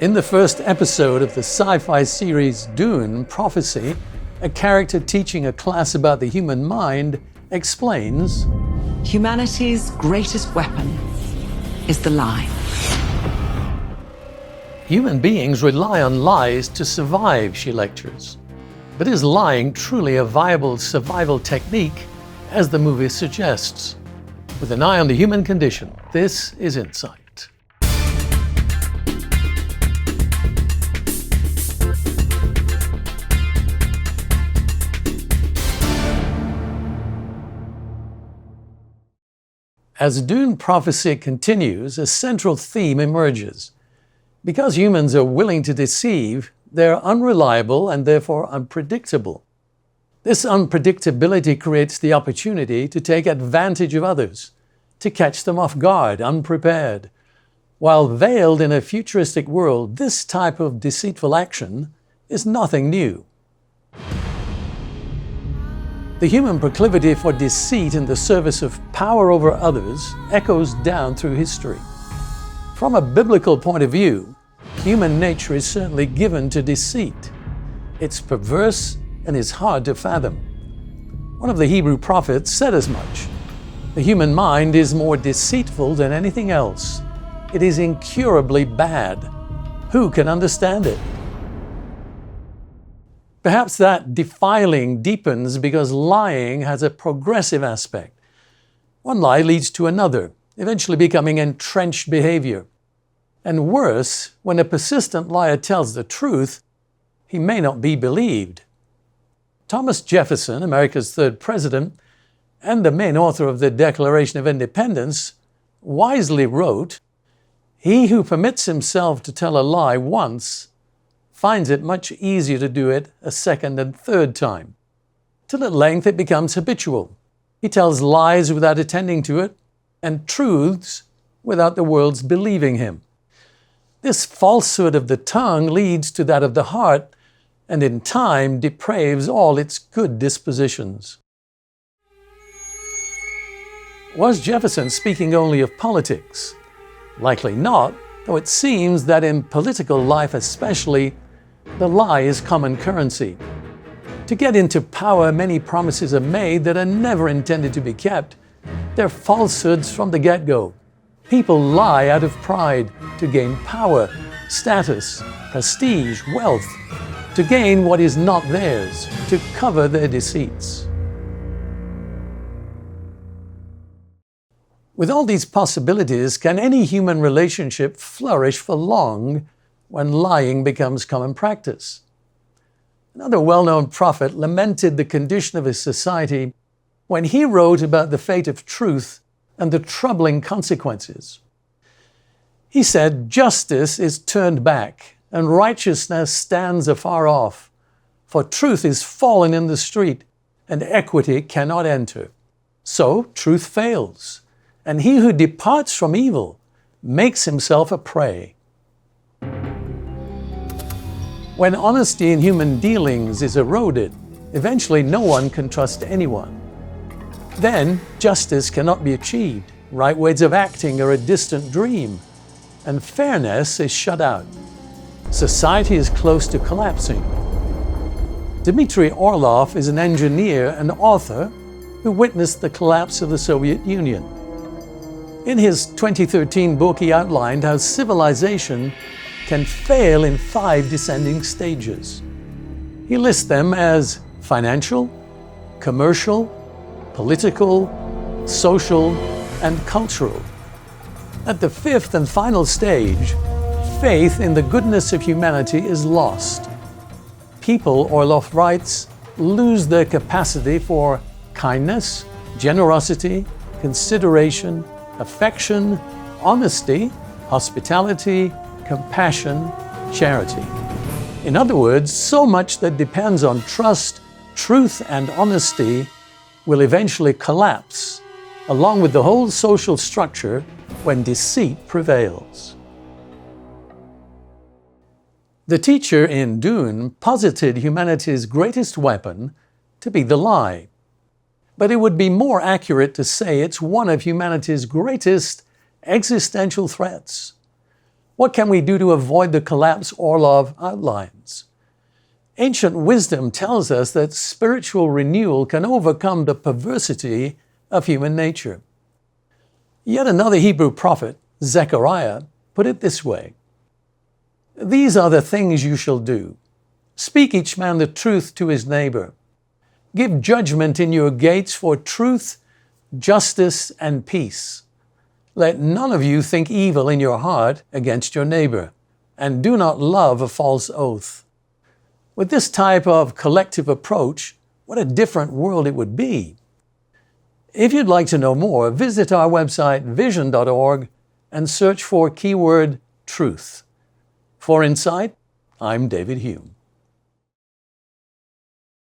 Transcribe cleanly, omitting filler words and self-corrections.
In the first episode of the sci-fi series Dune: Prophecy, a character teaching a class about the human mind explains, humanity's greatest weapon is the lie. Human beings rely on lies to survive, she lectures. But is lying truly a viable survival technique, as the movie suggests? With an eye on the human condition, this is Insight. As Dune Prophecy continues, a central theme emerges. Because humans are willing to deceive, they're unreliable and therefore unpredictable. This unpredictability creates the opportunity to take advantage of others, to catch them off guard, unprepared. While veiled in a futuristic world, this type of deceitful action is nothing new. The human proclivity for deceit in the service of power over others echoes down through history. From a biblical point of view, human nature is certainly given to deceit. It's perverse and is hard to fathom. One of the Hebrew prophets said as much. The human mind is more deceitful than anything else. It is incurably bad. Who can understand it? Perhaps that defiling deepens because lying has a progressive aspect. One lie leads to another, eventually becoming entrenched behavior. And worse, when a persistent liar tells the truth, he may not be believed. Thomas Jefferson, America's third president, and the main author of the Declaration of Independence, wisely wrote, "He who permits himself to tell a lie once finds it much easier to do it a second and third time, till at length it becomes habitual. He tells lies without attending to it, and truths without the world's believing him. This falsehood of the tongue leads to that of the heart, and in time depraves all its good dispositions." Was Jefferson speaking only of politics? Likely not, though it seems that in political life especially, the lie is common currency. To get into power, many promises are made that are never intended to be kept. They're falsehoods from the get-go. People lie out of pride to gain power, status, prestige, wealth, to gain what is not theirs, to cover their deceits. With all these possibilities, can any human relationship flourish for long when lying becomes common practice? Another well-known prophet lamented the condition of his society when he wrote about the fate of truth and the troubling consequences. He said, "Justice is turned back, and righteousness stands afar off, for truth is fallen in the street, and equity cannot enter. So truth fails, and he who departs from evil makes himself a prey." When honesty in human dealings is eroded, eventually no one can trust anyone. Then justice cannot be achieved, right ways of acting are a distant dream, and fairness is shut out. Society is close to collapsing. Dmitry Orlov is an engineer and author who witnessed the collapse of the Soviet Union. In his 2013 book, he outlined how civilization can fail in 5 descending stages. He lists them as financial, commercial, political, social, and cultural. At the 5th and final stage, faith in the goodness of humanity is lost. People, Orlov writes, lose their capacity for kindness, generosity, consideration, affection, honesty, hospitality, compassion, charity. In other words, so much that depends on trust, truth, and honesty will eventually collapse, along with the whole social structure when deceit prevails. The teacher in Dune posited humanity's greatest weapon to be the lie. But it would be more accurate to say it's one of humanity's greatest existential threats. What can we do to avoid the collapse Orlov outlines? Ancient wisdom tells us that spiritual renewal can overcome the perversity of human nature. Yet another Hebrew prophet, Zechariah, put it this way: "These are the things you shall do. Speak each man the truth to his neighbor. Give judgment in your gates for truth, justice, and peace. Let none of you think evil in your heart against your neighbor, and do not love a false oath." With this type of collective approach, what a different world it would be. If you'd like to know more, visit our website vision.org and search for keyword truth. For Insight, I'm David Hume.